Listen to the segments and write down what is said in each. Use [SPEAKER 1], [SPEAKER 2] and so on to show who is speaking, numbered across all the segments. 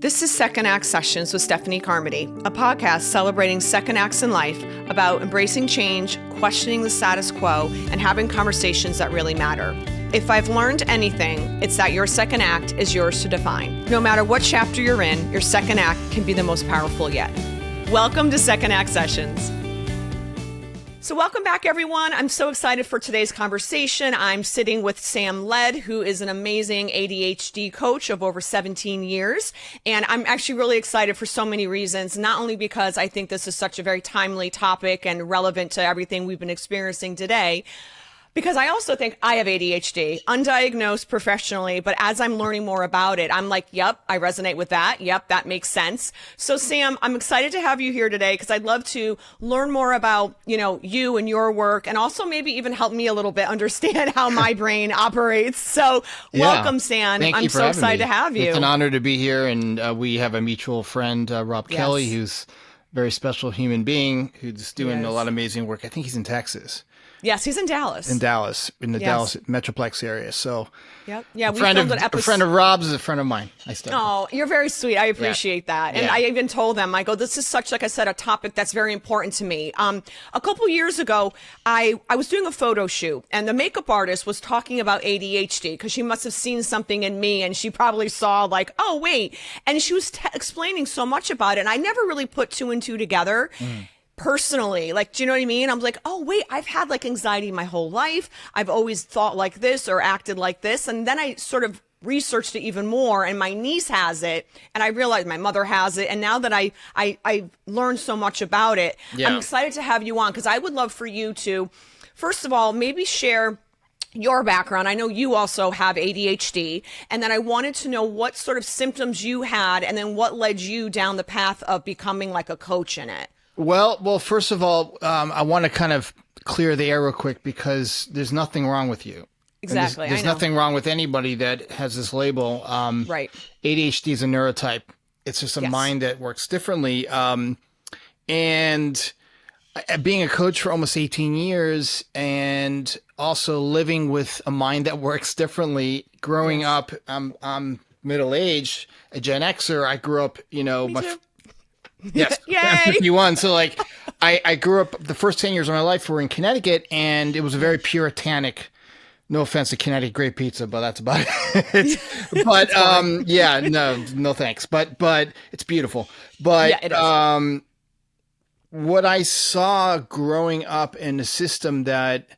[SPEAKER 1] This is Second Act Sessions with Stephanie Carmody, a podcast celebrating second acts in life about embracing change, questioning the status quo, and having conversations that really matter. If I've learned anything, it's that your second act is yours to define. No matter what chapter you're in, your second act can be the most powerful yet. Welcome to Second Act Sessions. So welcome back, everyone. I'm so excited for today's conversation. I'm sitting with Sam Led, who is an amazing ADHD coach of over 17 years. And I'm actually really excited for so many reasons, not only because I think this is such a very timely topic and relevant to everything we've been experiencing today, because I also think I have ADHD, undiagnosed professionally, but as I'm learning more about it, I'm like, yep, I resonate with that. Yep, that makes sense. So Sam, I'm excited to have you here today because I'd love to learn more about, you and your work, and also maybe even help me a little bit understand how my brain operates. So welcome, Sam. I'm so excited to have you.
[SPEAKER 2] It's an honor to be here. And we have a mutual friend, Rob Kelly, who's a very special human being who's doing a lot of amazing work. I think he's in Texas.
[SPEAKER 1] Yes, he's in Dallas.
[SPEAKER 2] In the Dallas Metroplex area. So,
[SPEAKER 1] yeah, we
[SPEAKER 2] filmed
[SPEAKER 1] an episode.
[SPEAKER 2] A friend of Rob's is a friend of mine.
[SPEAKER 1] Oh, you're very sweet. I appreciate that. And I even told them, I go, this is such, like I said, a topic that's very important to me. A couple years ago, I was doing a photo shoot, and the makeup artist was talking about ADHD because she must have seen something in me, and she probably saw like, oh wait, and she was explaining so much about it, and I never really put two and two together. Personally, like, do you know what I mean? I'm like, oh wait, I've had like anxiety my whole life. I've always thought like this or acted like this. And then I sort of researched it even more, and my niece has it, and I realized my mother has it. And now that I learned so much about it, I'm excited to have you on because I would love for you to, first of all, maybe share your background. I know you also have ADHD, and then I wanted to know what sort of symptoms you had, and then what led you down the path of becoming like a coach in it.
[SPEAKER 2] Well, first of all, I want to kind of clear the air real quick because there's nothing wrong with you.
[SPEAKER 1] Exactly.
[SPEAKER 2] There's nothing wrong with anybody that has this label.
[SPEAKER 1] Right.
[SPEAKER 2] ADHD is a neurotype. It's just a mind that works differently. And being a coach for almost 18 years and also living with a mind that works differently, growing up, I'm middle-aged, a Gen Xer. I grew up, Yes, I'm 51. So like I grew up, the first 10 years of my life were in Connecticut, and it was a very puritanic, no offense to Connecticut, great pizza, but that's about it. But no thanks. But it's beautiful. But
[SPEAKER 1] it is.
[SPEAKER 2] What I saw growing up in a system that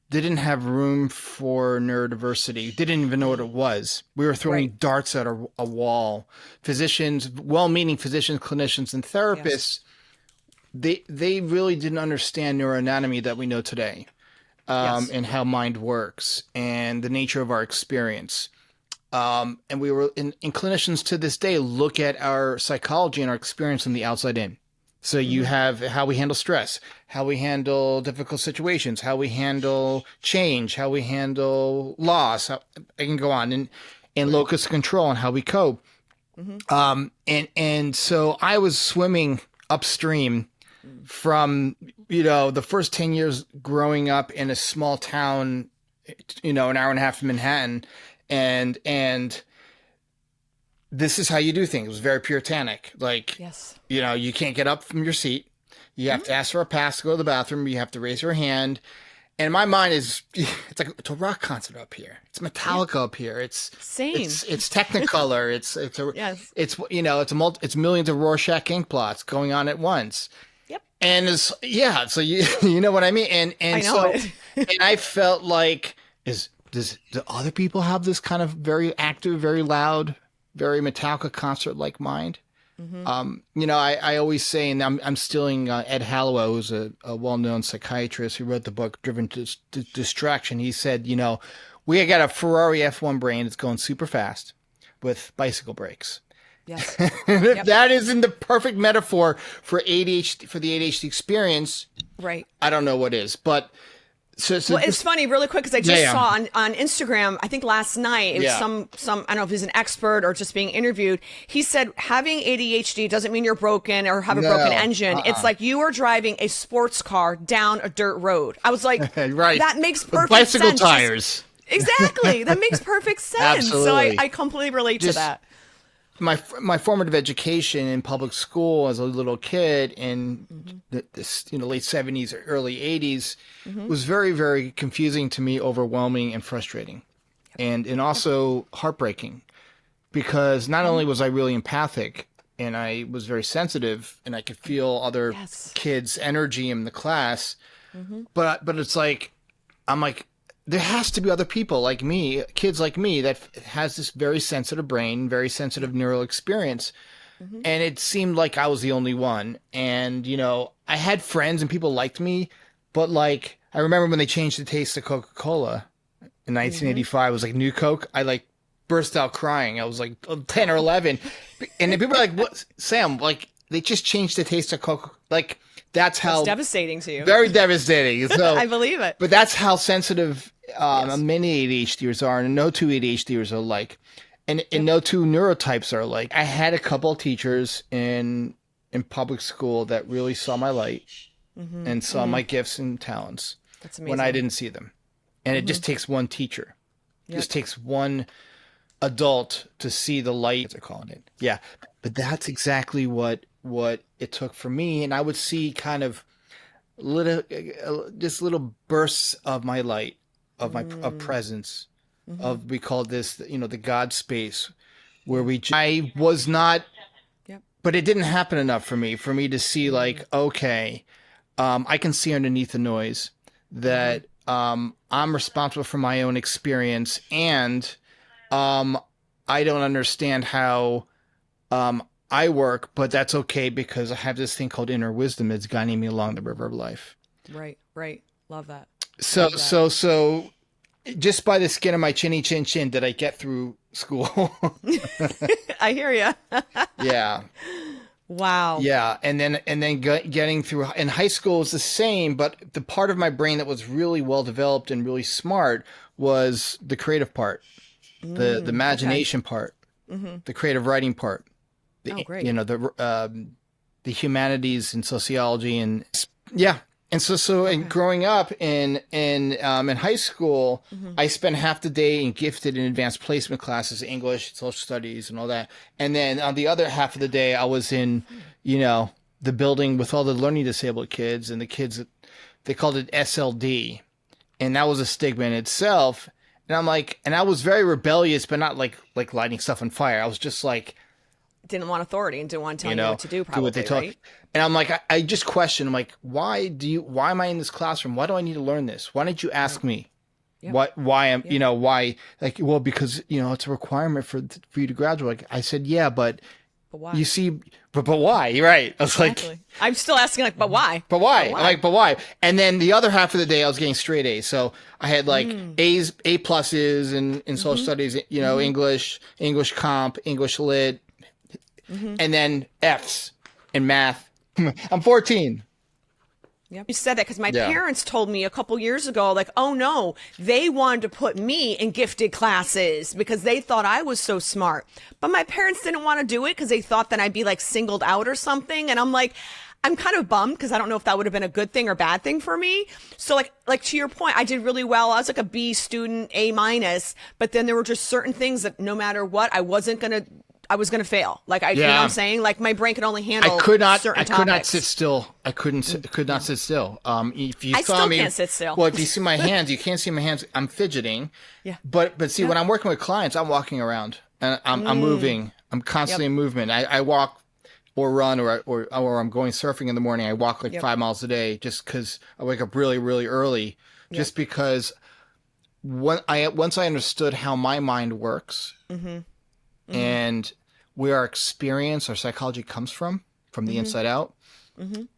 [SPEAKER 2] didn't have room for neurodiversity, didn't even know what it was. We were throwing darts at a wall. Physicians, well-meaning physicians, clinicians, and therapists, they really didn't understand neuroanatomy that we know today, and how mind works and the nature of our experience. And we were, in clinicians to this day, look at our psychology and our experience from the outside in. So you have how we handle stress, how we handle difficult situations, how we handle change, how we handle loss. I can go on, and locus of control and how we cope. And so I was swimming upstream from, the first 10 years growing up in a small town, an hour and a half from Manhattan. And this is how you do things. It was very puritanic. Like, you can't get up from your seat. You have to ask for a pass to go to the bathroom. You have to raise your hand. And my mind is, it's a rock concert up here. It's Metallica up here. It's Technicolor. It's millions of Rorschach ink plots going on at once.
[SPEAKER 1] Yep.
[SPEAKER 2] And so you know what I mean? And
[SPEAKER 1] I know it.
[SPEAKER 2] And I felt like, do other people have this kind of very active, very loud, very Metallica concert-like mind? I always say, and I'm stealing Ed Hallowell, who's a well-known psychiatrist who wrote the book Driven to Distraction. He said, we got a Ferrari F1 brain that's going super fast with bicycle brakes.
[SPEAKER 1] Yes.
[SPEAKER 2] If that isn't the perfect metaphor for ADHD, for the ADHD experience,
[SPEAKER 1] right?
[SPEAKER 2] I don't know what is, but. So
[SPEAKER 1] it's funny, really quick, because I just saw on Instagram, I think last night, it was some, I don't know if he's an expert or just being interviewed. He said having ADHD doesn't mean you're broken or have a broken engine. It's like you are driving a sports car down a dirt road. I was like, that makes perfect sense.
[SPEAKER 2] Bicycle tires.
[SPEAKER 1] Exactly. That makes perfect sense.
[SPEAKER 2] Absolutely.
[SPEAKER 1] So I completely relate to that.
[SPEAKER 2] my formative education in public school as a little kid in this late 70s or early 80s was very, very confusing to me, overwhelming and frustrating, and also heartbreaking, because not only was I really empathic and I was very sensitive and I could feel other kids' energy in the class, but it's like I'm like, there has to be other people like me, kids like me, that has this very sensitive brain, very sensitive neural experience. And it seemed like I was the only one. And, I had friends and people liked me, but like, I remember when they changed the taste of Coca-Cola in 1985, it was like New Coke. I like burst out crying. I was like 10 or 11. And then people were like, what, Sam, like they just changed the taste of Coca. Like, that's how
[SPEAKER 1] devastating to you.
[SPEAKER 2] Very devastating. So,
[SPEAKER 1] I believe it.
[SPEAKER 2] But that's how sensitive many ADHDers are, and no two ADHDers are alike, and no two neurotypes are alike. I had a couple of teachers in public school that really saw my light and saw my gifts and talents when I didn't see them. And it just takes one teacher. It just takes one adult to see the light, as they're calling it. Yeah. But that's exactly what it took for me. And I would see kind of little bursts of my light, of my presence, we call this, the God space, where I was not, but it didn't happen enough for me to see like, okay, I can see underneath the noise that I'm responsible for my own experience, and I don't understand how I work, but that's okay because I have this thing called inner wisdom that's guiding me along the river of life.
[SPEAKER 1] Right. Love that.
[SPEAKER 2] So just by the skin of my chinny chin chin did I get through school.
[SPEAKER 1] I hear you.
[SPEAKER 2] Yeah.
[SPEAKER 1] Wow.
[SPEAKER 2] Yeah, and then getting through in high school was the same, but the part of my brain that was really well developed and really smart was the creative part, the imagination part, the creative writing part.
[SPEAKER 1] Great.
[SPEAKER 2] The humanities and sociology and and so and growing up in high school, I spent half the day in gifted and advanced placement classes, English, social studies, and all that, and then on the other half of the day, I was in the building with all the learning disabled kids, and the kids, they called it SLD, and that was a stigma in itself. And I'm like, and I was very rebellious, but not like lighting stuff on fire. I was just like,
[SPEAKER 1] didn't want authority and didn't want to tell you what to do, probably,
[SPEAKER 2] do what they
[SPEAKER 1] right?
[SPEAKER 2] And I'm like, I just question. I'm like, why am I in this classroom? Why do I need to learn this? Why didn't you ask me? Yep. Why am why? Like, well, because it's a requirement for you to graduate. Like, I said, yeah, but
[SPEAKER 1] why?
[SPEAKER 2] You see, but why? You're right. I was like,
[SPEAKER 1] I'm still asking, like, but why?
[SPEAKER 2] But why? I'm like, but why? And then the other half of the day, I was getting straight A's. So I had like A's, A pluses in social studies, English comp, English lit, and then F's in math. I'm 14.
[SPEAKER 1] Yep. You said that because my parents told me a couple years ago, like, oh no, they wanted to put me in gifted classes because they thought I was so smart. But my parents didn't want to do it because they thought that I'd be like singled out or something. And I'm like, I'm kind of bummed because I don't know if that would have been a good thing or bad thing for me. So like to your point, I did really well. I was like a B student, A minus, but then there were just certain things that no matter what, I was going to fail. Like, you know what I'm saying? Like, my brain could only handle certain topics.
[SPEAKER 2] I could not sit still. I could not sit still. If you
[SPEAKER 1] I
[SPEAKER 2] saw
[SPEAKER 1] still
[SPEAKER 2] me,
[SPEAKER 1] can't sit still.
[SPEAKER 2] Well, if you see my hands, you can't see my hands. I'm fidgeting. Yeah. But see, when I'm working with clients, I'm walking around and I'm moving. I'm constantly in movement. I walk or run or I'm going surfing in the morning. I walk like 5 miles a day just because I wake up really, really early. Just because once I understood how my mind works and where our experience, our psychology comes from the inside out.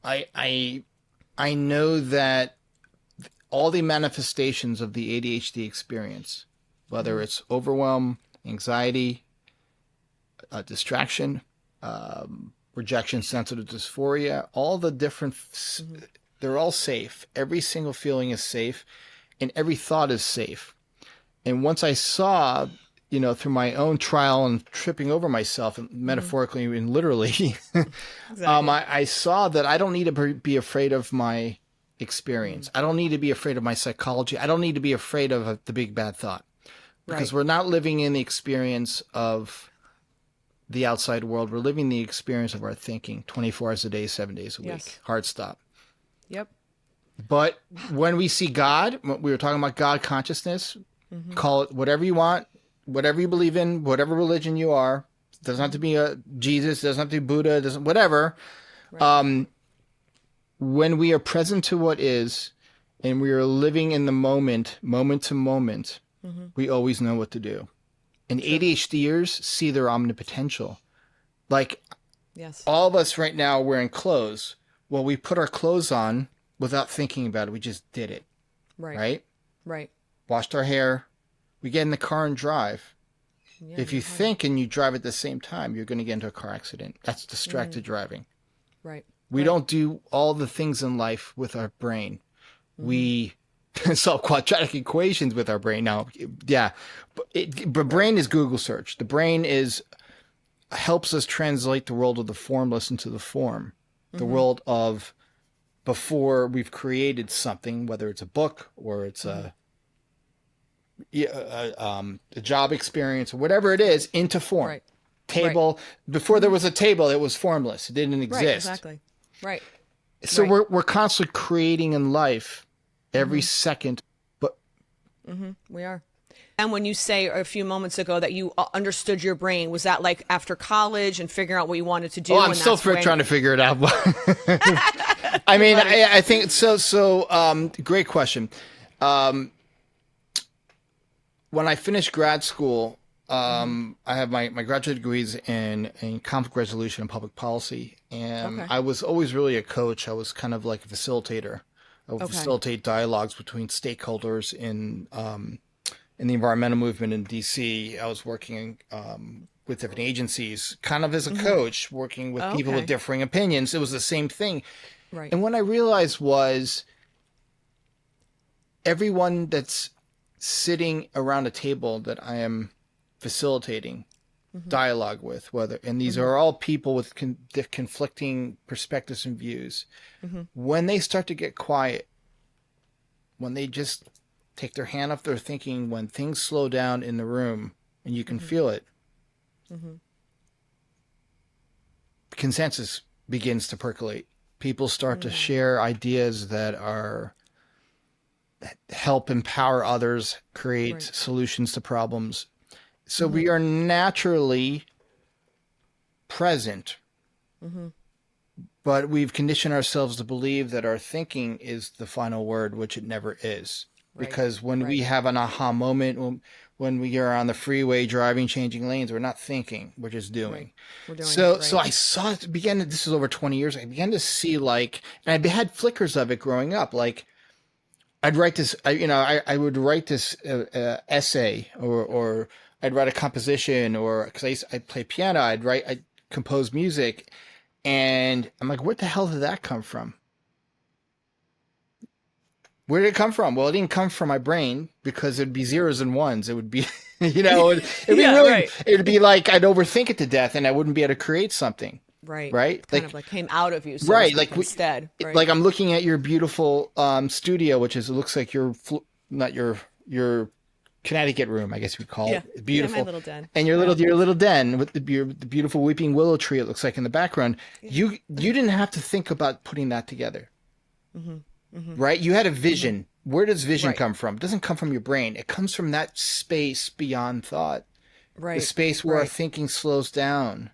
[SPEAKER 2] I know that all the manifestations of the ADHD experience, whether it's overwhelm, anxiety, distraction, rejection, sensitive dysphoria, all the different, they're all safe. Every single feeling is safe and every thought is safe. And once I saw, through my own trial and tripping over myself, metaphorically and literally, I saw that I don't need to be afraid of my experience. I don't need to be afraid of my psychology. I don't need to be afraid of the big bad thought, because we're not living in the experience of the outside world. We're living the experience of our thinking 24 hours a day, 7 days a week. Hard stop.
[SPEAKER 1] Yep.
[SPEAKER 2] But when we see God, we were talking about God consciousness, call it whatever you want, whatever you believe in, whatever religion you are. It doesn't have to be a Jesus, doesn't have to be Buddha, doesn't whatever. Right. When we are present to what is, and we are living in the moment to moment, we always know what to do. And ADHDers see their omnipotential. Like, all of us right now are wearing clothes. Well, we put our clothes on without thinking about it. We just did it. Right? Washed our hair. We get in the car and drive. Yeah, if you think and you drive at the same time, you're going to get into a car accident. That's distracted driving. Right. We don't do all the things in life with our brain. We solve quadratic equations with our brain. Now, but brain is Google search. The brain helps us translate the world of the formless into the form. The world of before we've created something, whether it's a book or it's a job experience or whatever it is, into form. Right. Table. Before there was a table, it was formless. It didn't exist. Right,
[SPEAKER 1] exactly. Right.
[SPEAKER 2] So we're constantly creating in life every second. But
[SPEAKER 1] we are. And when you say a few moments ago that you understood your brain, was that like after college and figuring out what you wanted to do?
[SPEAKER 2] Oh, I'm still trying to figure it out. I mean, I think so. Great question. When I finished grad school, I have my graduate degrees in conflict resolution and public policy. And I was always really a coach. I was kind of like a facilitator. I would facilitate dialogues between stakeholders in the environmental movement in DC. I was working with different agencies, kind of as a coach, working with people with differing opinions. It was the same thing. Right. And what I realized was everyone that's sitting around a table that I am facilitating dialogue with, and these are all people with conflicting perspectives and views. When they start to get quiet, when they just take their hand off their thinking, when things slow down in the room and you can feel it, consensus begins to percolate. People start to share ideas that help empower others, create solutions to problems. So we are naturally present, but we've conditioned ourselves to believe that our thinking is the final word, which it never is. Because when we have an aha moment, when we are on the freeway driving, changing lanes, we're not thinking, we're just doing. We're doing so I saw it this is over 20 years. I began to see and I had flickers of it growing up. Like I'd write this, I would write this essay or I'd write a composition or because I play piano, I'd compose music. And I'm like, where the hell did that come from? Where did it come from? Well, it didn't come from my brain because it'd be zeros and ones. It would be, it'd be really, it'd be like I'd overthink it to death and I wouldn't be able to create something. Right.
[SPEAKER 1] Kind of like came out of you. So instead. Right?
[SPEAKER 2] Like I'm looking at your beautiful studio, which it looks like not your Connecticut room, I guess we call it. It's beautiful.
[SPEAKER 1] Yeah, my little den.
[SPEAKER 2] And your little den with the beautiful weeping willow tree, it looks like in the background. Yeah. You didn't have to think about putting that together. Right? You had a vision. Where does vision come from? It doesn't come from your brain. It comes from that space beyond thought. Right. The space where our thinking slows down.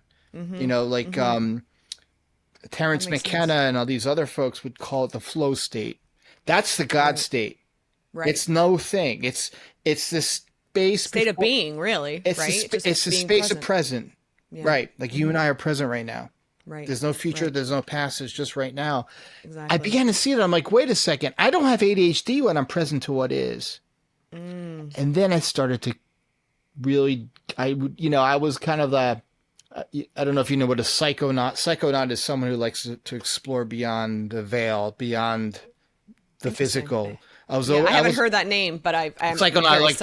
[SPEAKER 2] Terrence McKenna and all these other folks would call it the flow state. That's the God state. Right. It's no thing. It's this
[SPEAKER 1] state of being, really.
[SPEAKER 2] It's the space of present. Yeah. Right. Like you and I are present right now. Right. There's no future. There's no past. It's just right now. Exactly. I began to see it. I'm like, wait a second. I don't have ADHD when I'm present to what is. And then I started to really, I was kind of I don't know if you know what a psychonaut. Psychonaut is someone who likes to explore beyond the veil, beyond the physical. I
[SPEAKER 1] haven't heard that name, but I'm
[SPEAKER 2] psychonaut, like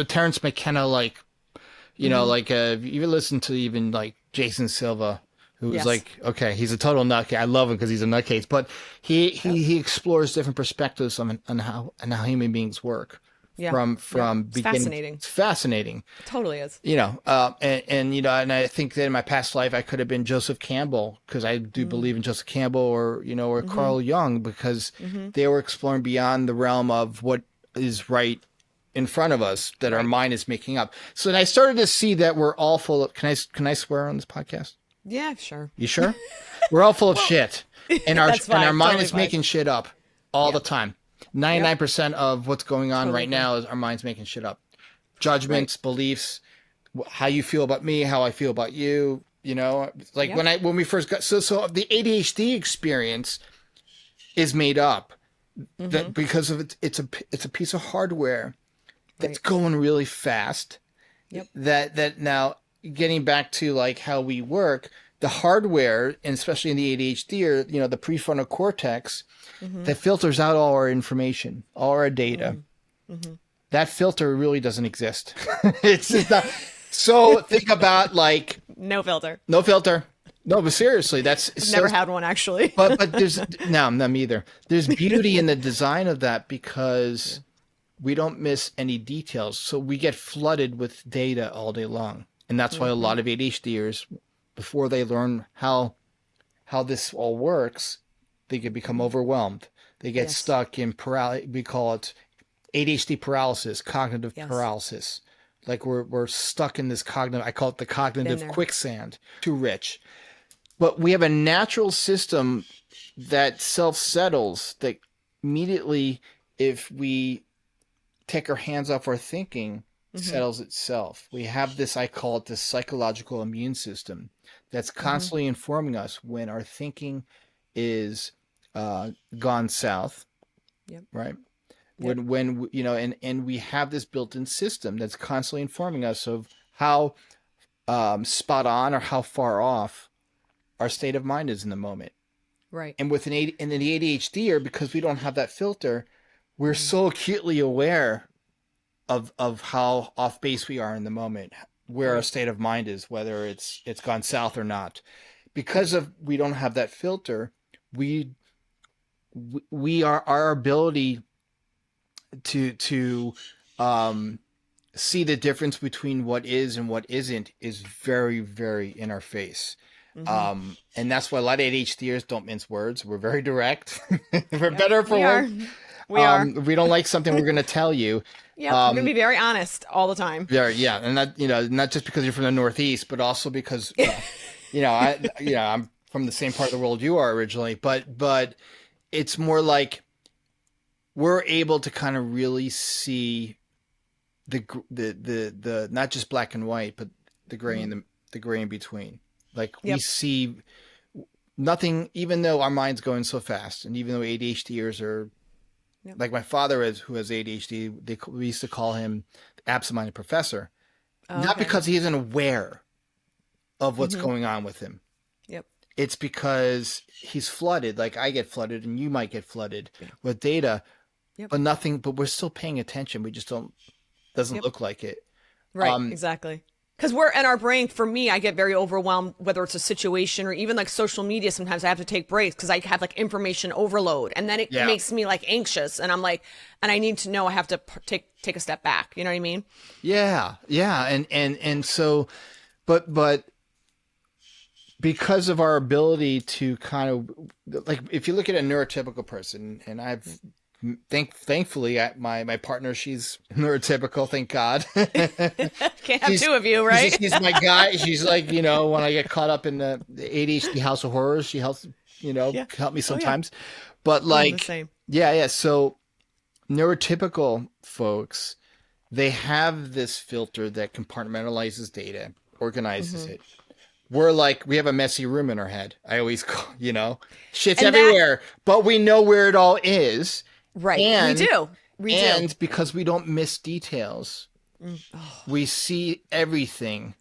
[SPEAKER 2] Terrence McKenna, like you listen to even like Jason Silva, who was okay, he's a total nutcase. I love him because he's a nutcase, but he explores different perspectives on how human beings work.
[SPEAKER 1] Yeah.
[SPEAKER 2] from
[SPEAKER 1] It's
[SPEAKER 2] beginning.
[SPEAKER 1] fascinating.
[SPEAKER 2] It's fascinating.
[SPEAKER 1] It totally is.
[SPEAKER 2] And I think that in my past life I could have been Joseph Campbell, because I do believe in Joseph Campbell, or Carl Jung, because they were exploring beyond the realm of what is right in front of us that our mind is making up. So then I started to see that we're all full of, can I swear on this podcast?
[SPEAKER 1] Yeah, sure.
[SPEAKER 2] You sure? We're all full of shit, and our mind is making shit up all the time. 99% of what's going on right now is our mind's making shit up. Judgments, beliefs, how you feel about me, how I feel about you. When we first got so the ADHD experience is made up that because of it's a piece of hardware that's going really fast.
[SPEAKER 1] Yep.
[SPEAKER 2] That now, getting back to like how we work, the hardware, and especially in the ADHD, or the prefrontal cortex, that filters out all our information, all our data. That filter really doesn't exist. It's just not. So think about like
[SPEAKER 1] no filter.
[SPEAKER 2] No, but seriously, that's
[SPEAKER 1] never had one actually.
[SPEAKER 2] but there's me either. There's beauty in the design of that, because we don't miss any details. So we get flooded with data all day long. And that's why a lot of ADHDers, before they learn how this all works, they can become overwhelmed. They get stuck in paralysis. We call it ADHD paralysis, cognitive paralysis. Like we're stuck in this I call it the cognitive quicksand, too rich. But we have a natural system that self-settles, that immediately, if we take our hands off our thinking, settles itself. We have this, I call it the psychological immune system, that's constantly informing us when our thinking is gone south.
[SPEAKER 1] Yep.
[SPEAKER 2] Right. Yep. When and we have this built-in system that's constantly informing us of how spot on or how far off our state of mind is in the moment.
[SPEAKER 1] Right.
[SPEAKER 2] And with an ADHD, because we don't have that filter, we're so acutely aware of how off base we are in the moment, where our state of mind is, whether it's gone south or not. Because we don't have that filter, we are, our ability to see the difference between what is and what isn't is very, very in our face. And that's why a lot of ADHDers don't mince words. We're very direct. We're better for work.
[SPEAKER 1] We are.
[SPEAKER 2] If we don't like something, we're going to tell you.
[SPEAKER 1] Yeah, we're going to be very honest all the time.
[SPEAKER 2] Yeah, and that, not just because you're from the Northeast, but also because I'm from the same part of the world you are originally. But it's more like we're able to kind of really see the not just black and white, but the gray and the gray in between. Like we see nothing, even though our mind's going so fast, and even though ADHDers are. Yep. Like my father who has ADHD, we used to call him the absent-minded professor. Not because he isn't aware of what's going on with him. Yep. It's because he's flooded, like I get flooded and you might get flooded with data, but we're still paying attention. We just doesn't look like it.
[SPEAKER 1] Right, exactly. Because we're in our brain, for me, I get very overwhelmed, whether it's a situation or even like social media. Sometimes I have to take breaks because I have like information overload, and then it makes me like anxious, and I'm like, and I need to know I have to take a step back. You know what I mean? Yeah.
[SPEAKER 2] And so, but because of our ability to kind of, like, if you look at a neurotypical person, and I've thankfully my partner, she's neurotypical, thank God.
[SPEAKER 1] Can't have two of you, right?
[SPEAKER 2] She's my guy. She's like, when I get caught up in the ADHD house of horrors, she helps help me sometimes. But like so neurotypical folks, they have this filter that compartmentalizes data, organizes it. We have a messy room in our head. I always call, shit's everywhere, but we know where it all is.
[SPEAKER 1] Right. And we do.
[SPEAKER 2] And because we don't miss details, we see everything.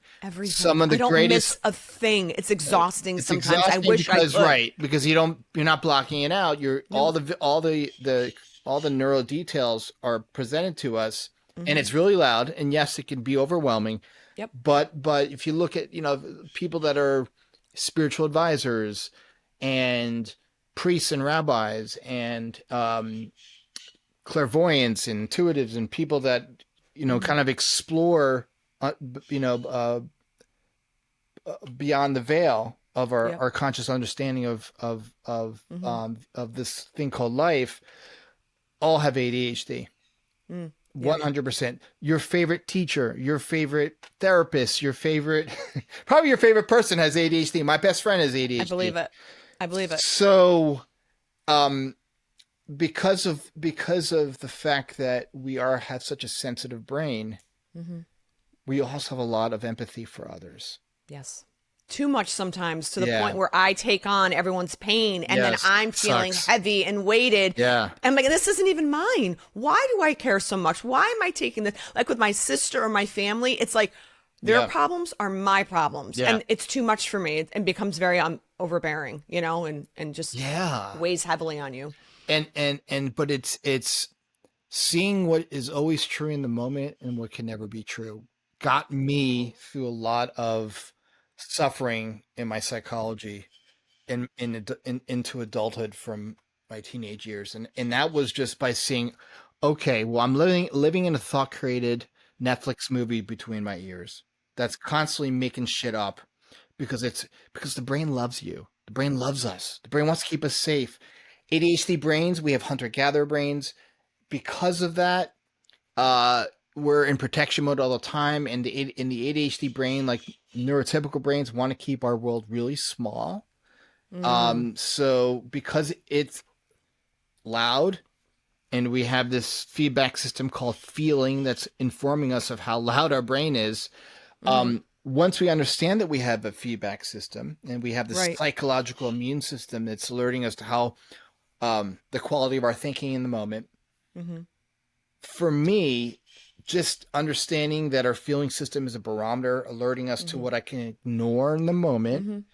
[SPEAKER 2] Some of the
[SPEAKER 1] I don't miss a thing. It's exhausting sometimes.
[SPEAKER 2] Exhausting,
[SPEAKER 1] I wish I could.
[SPEAKER 2] Right, because you're not blocking it out. All the neural details are presented to us, and it's really loud. And yes, it can be overwhelming. Yep. But if you look at people that are spiritual advisors and priests and rabbis and clairvoyants and intuitives and people that, kind of explore, you know, beyond the veil of our conscious understanding of this thing called life, all have ADHD. 100%. Your favorite teacher, your favorite therapist, your favorite, probably your favorite person has ADHD. My best friend has ADHD.
[SPEAKER 1] I believe it.
[SPEAKER 2] So, because of the fact that we have such a sensitive brain, we also have a lot of empathy for others.
[SPEAKER 1] Yes. Too much sometimes, to the point where I take on everyone's pain and then I'm feeling heavy and weighted.
[SPEAKER 2] Yeah.
[SPEAKER 1] I'm like, this isn't even mine. Why do I care so much? Why am I taking this? Like with my sister or my family, it's like their problems are my problems.
[SPEAKER 2] Yeah.
[SPEAKER 1] And it's too much for me and becomes very overbearing, and just weighs heavily on you.
[SPEAKER 2] But it's seeing what is always true in the moment and what can never be true got me through a lot of suffering in my psychology into adulthood from my teenage years. And that was just by seeing, okay, well, I'm living in a thought created Netflix movie between my ears that's constantly making shit up because the brain loves you. The brain loves us. The brain wants to keep us safe. ADHD brains, we have hunter-gatherer brains. Because of that, we're in protection mode all the time. And in the ADHD brain, like neurotypical brains want to keep our world really small. So because it's loud and we have this feedback system called feeling that's informing us of how loud our brain is. Once we understand that we have a feedback system and we have this psychological immune system that's alerting us to how the quality of our thinking in the moment. For me, just understanding that our feeling system is a barometer, alerting us to what I can ignore in the moment,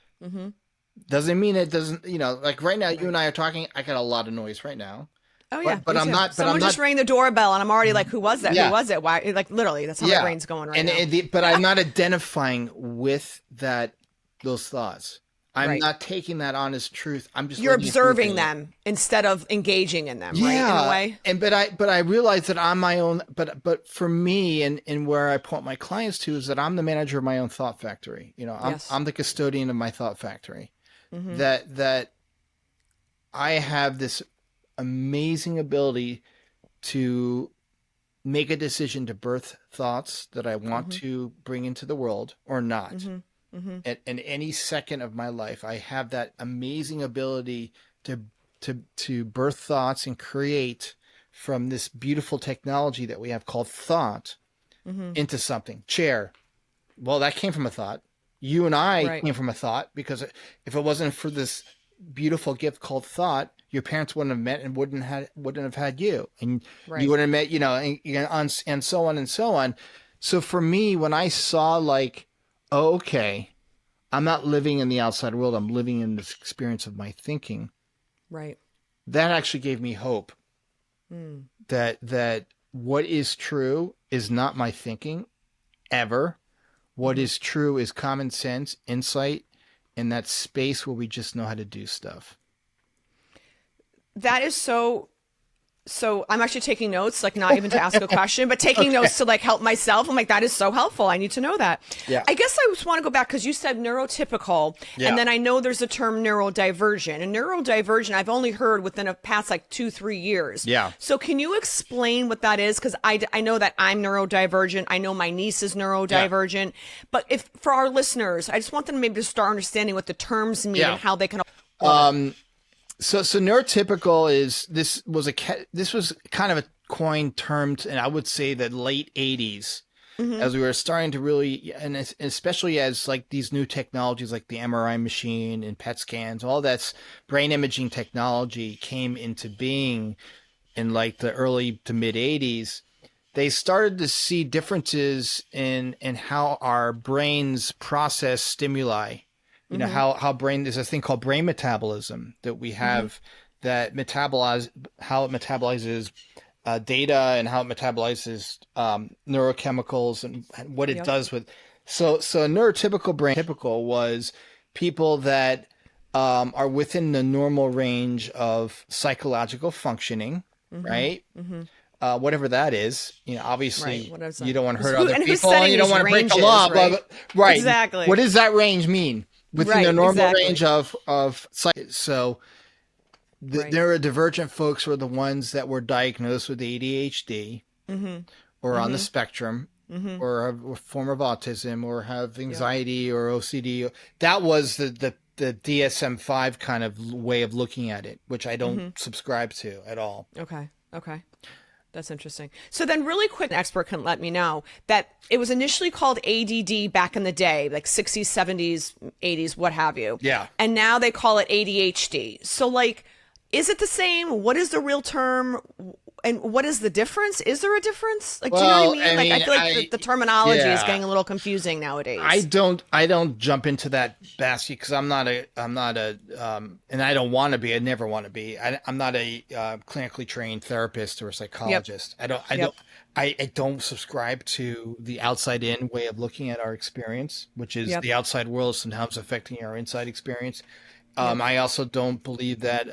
[SPEAKER 2] doesn't mean it doesn't, like right now, you and I are talking, I got a lot of noise right now.
[SPEAKER 1] Oh yeah.
[SPEAKER 2] But I'm not,
[SPEAKER 1] Someone just rang the doorbell and I'm already like, who was that?
[SPEAKER 2] Yeah.
[SPEAKER 1] Who was it? Why? Like literally, that's how my brain's going right now.
[SPEAKER 2] But I'm not identifying with those thoughts. I'm not taking that on as truth. I'm just
[SPEAKER 1] you're observing them instead of engaging in them, right? In a way.
[SPEAKER 2] And but I realize that I'm my own. But for me, and where I point my clients to is that I'm the manager of my own thought factory. I'm the custodian of my thought factory. That I have this amazing ability to make a decision to birth thoughts that I want to bring into the world or not. At any second of my life, I have that amazing ability to birth thoughts and create from this beautiful technology that we have called thought into something. Chair. Well, that came from a thought. You and I came from a thought, because if it wasn't for this beautiful gift called thought, your parents wouldn't have met and wouldn't have had you, and you wouldn't have met, and so on and so on. So for me, when I saw like, oh, okay, I'm not living in the outside world, I'm living in this experience of my thinking.
[SPEAKER 1] Right.
[SPEAKER 2] That actually gave me hope. That what is true is not my thinking ever. What is true is common sense, insight, in that space where we just know how to do stuff.
[SPEAKER 1] That is so I'm actually taking notes, like not even to ask a question, but taking notes to like help myself. I'm like, that is so helpful. I need to know that.
[SPEAKER 2] Yeah.
[SPEAKER 1] I guess I just want to go back because you said neurotypical, and then I know there's a term neurodivergent. And neurodivergent, I've only heard within a past like 2-3 years.
[SPEAKER 2] Yeah.
[SPEAKER 1] So can you explain what that is? Because I know that I'm neurodivergent. I know my niece is neurodivergent. But if for our listeners, I just want them maybe to start understanding what the terms mean and how they can.
[SPEAKER 2] So neurotypical this was kind of a coined term, and I would say the late 80s, as we were starting to really, and especially as like these new technologies like the MRI machine and PET scans, all that's brain imaging technology came into being in like the early to mid 80s. They started to see differences in how our brains process stimuli. How brain, there's a thing called brain metabolism that we have that how it metabolizes data and how it metabolizes neurochemicals and what it does with. So a neurotypical brain, typical was people that are within the normal range of psychological functioning. right? Whatever that is, obviously
[SPEAKER 1] What is
[SPEAKER 2] you
[SPEAKER 1] that?
[SPEAKER 2] don't want to hurt other
[SPEAKER 1] And who's
[SPEAKER 2] people, and
[SPEAKER 1] setting
[SPEAKER 2] you don't
[SPEAKER 1] these
[SPEAKER 2] want to break the
[SPEAKER 1] ranges,
[SPEAKER 2] law, blah,
[SPEAKER 1] right?
[SPEAKER 2] blah, right?
[SPEAKER 1] Exactly.
[SPEAKER 2] What does that range mean within the
[SPEAKER 1] Right,
[SPEAKER 2] normal
[SPEAKER 1] exactly.
[SPEAKER 2] range of so
[SPEAKER 1] Right.
[SPEAKER 2] neurodivergent folks were the ones that were diagnosed with ADHD or on the spectrum or have a form of autism or have anxiety or OCD. That was the DSM-5 kind of way of looking at it, which I don't subscribe to at all.
[SPEAKER 1] Okay. That's interesting. So then really quick, an expert can let me know that it was initially called ADD back in the day, like 60s, 70s, 80s, what have you.
[SPEAKER 2] Yeah.
[SPEAKER 1] And now they call it ADHD. So like, is it the same? What is the real term? And what is the difference? Is there a difference? Like, do you know what I mean? I feel like the terminology is getting a little confusing nowadays.
[SPEAKER 2] I don't jump into that basket because I'm not a, and I don't want to be. I never want to be. I'm not a clinically trained therapist or a psychologist. I don't subscribe to the outside in way of looking at our experience, which is the outside world sometimes affecting our inside experience. I also don't believe that.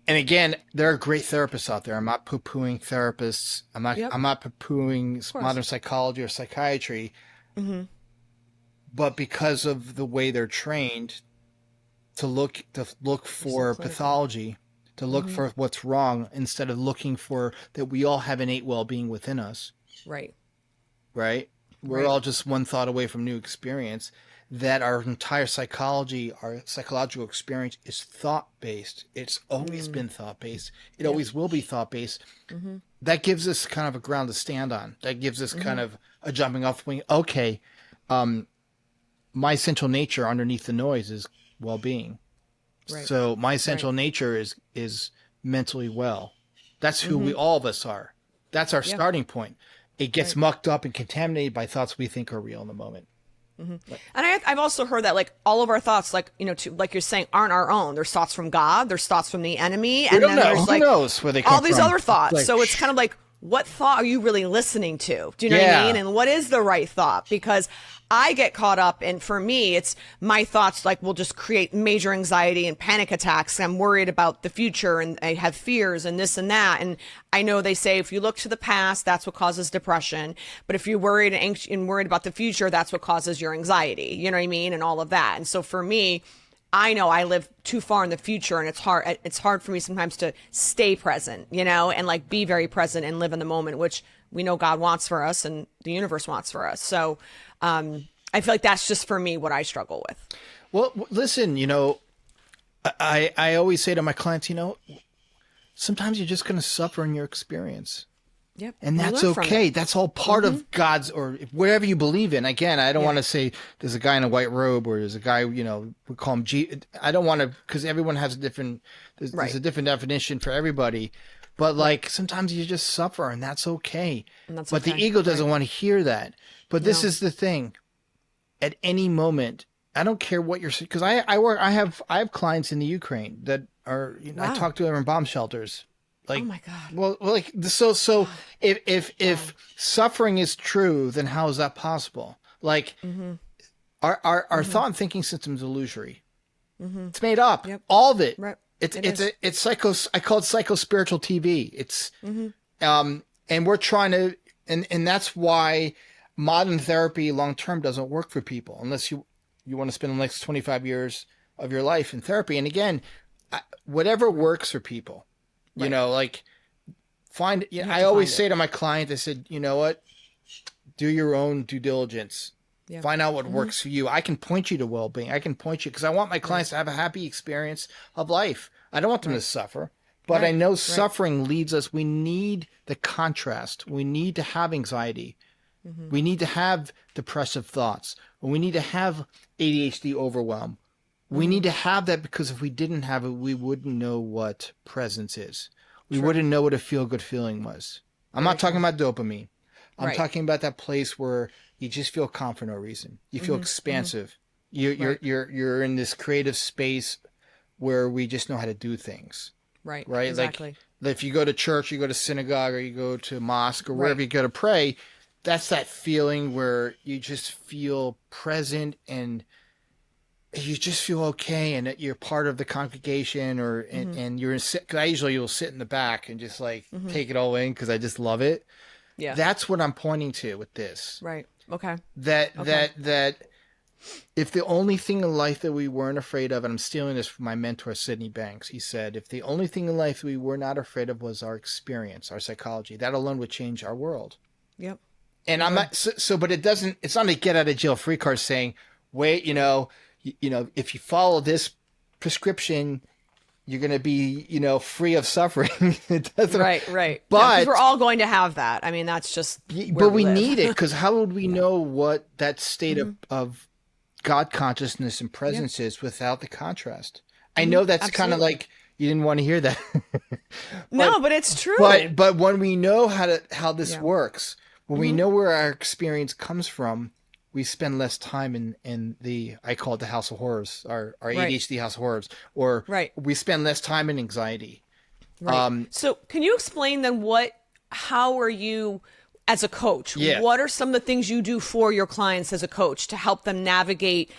[SPEAKER 2] And again, there are great therapists out there. I'm not poo-pooing therapists. I'm not poo-pooing modern psychology or psychiatry. But because of the way they're trained to look for pathology, to look for what's wrong instead of looking for that we all have innate well-being within us.
[SPEAKER 1] Right.
[SPEAKER 2] We're all just one thought away from new experience. That our entire psychology, our psychological experience is thought-based. It's always been thought-based. It always will be thought-based. That gives us kind of a ground to stand on. That gives us kind of a jumping off point. Okay, my essential nature underneath the noise is well-being. Right. So my essential nature is mentally well. That's who all of us are. That's our starting point. It gets mucked up and contaminated by thoughts we think are real in the moment.
[SPEAKER 1] And I've also heard that like all of our thoughts, like, like you're saying, aren't our own. There's thoughts from God, there's thoughts from the enemy, and then there's like
[SPEAKER 2] who knows where they come
[SPEAKER 1] all these
[SPEAKER 2] from.
[SPEAKER 1] other thoughts.
[SPEAKER 2] Like,
[SPEAKER 1] so it's kind of like, what thought are you really listening to? Do you know what I mean? And what is the right thought? Because I get caught up, and for me, it's my thoughts like will just create major anxiety and panic attacks. I'm worried about the future, and I have fears and this and that. And I know they say if you look to the past, that's what causes depression. But if you're worried and anxious and worried about the future, that's what causes your anxiety. You know what I mean? And all of that. And so for me, I know I live too far in the future, and it's hard for me sometimes to stay present, and like be very present and live in the moment, which we know God wants for us and the universe wants for us. So, I feel like that's just for me what I struggle with.
[SPEAKER 2] Well, listen, I always say to my clients, sometimes you're just going to suffer in your experience.
[SPEAKER 1] Yep.
[SPEAKER 2] And that's okay. That's all part of God's, or whatever you believe in. Again, I don't want to say there's a guy in a white robe or there's a guy, we call him I don't want to, because everyone has a different, there's a different definition for everybody. But like sometimes you just suffer and that's okay. But the ego doesn't want to hear that. But this is the thing. At any moment, I don't care what you're, because I have clients in the Ukraine that are, I talk to them in bomb shelters. Like, oh my God. Well, like, so if suffering is true, then how is that possible? Like, our thought and thinking system is illusory. It's made up. Yep. All of it. Right. It's psycho. I call it psycho-spiritual TV. It's, and we're trying to, and that's why modern therapy long-term doesn't work for people unless you want to spend the next 25 years of your life in therapy. And again, whatever works for people. Like find, I always say to my client, I said, you know what, do your own due diligence, find out what works for you. I can point you to well-being. I can point you, because I want my clients to have a happy experience of life. I don't want them to suffer, but I know suffering leads us. We need the contrast. We need to have anxiety. We need to have depressive thoughts. We need to have ADHD overwhelm. We need to have that, because if we didn't have it, we wouldn't know what presence is. We wouldn't know what a feel-good feeling was. I'm not talking about dopamine. I'm talking about that place where you just feel calm for no reason. You feel expansive. You're in this creative space where we just know how to do things. Right. Exactly. Like if you go to church, you go to synagogue, or you go to mosque, or wherever you go to pray, that's that feeling where you just feel present and you just feel okay and that you're part of the congregation and you're cause I usually will sit in the back and just like take it all in because I just love it.
[SPEAKER 1] Yeah.
[SPEAKER 2] That's what I'm pointing to with this.
[SPEAKER 1] Right. Okay.
[SPEAKER 2] That if the only thing in life that we weren't afraid of, and I'm stealing this from my mentor, Sidney Banks, he said, if the only thing in life we were not afraid of was our experience, our psychology, that alone would change our world.
[SPEAKER 1] Yep.
[SPEAKER 2] And I'm not, but it's not a get out of jail free card saying, wait, if you follow this prescription, you're going to be, free of suffering. It doesn't.
[SPEAKER 1] Right.
[SPEAKER 2] But
[SPEAKER 1] we're all going to have that. I mean, that's just.
[SPEAKER 2] But we need it because how would we know what that state of God consciousness and presence is without the contrast? I know that's kind of like you didn't want to hear that.
[SPEAKER 1] But it's true.
[SPEAKER 2] But when we know how this works, when we know where our experience comes from, we spend less time in I call it the house of horrors, our ADHD house of horrors, or we spend less time in anxiety.
[SPEAKER 1] Right. So can you explain then how are you as a coach?
[SPEAKER 2] Yeah.
[SPEAKER 1] What are some of the things you do for your clients as a coach to help them navigate,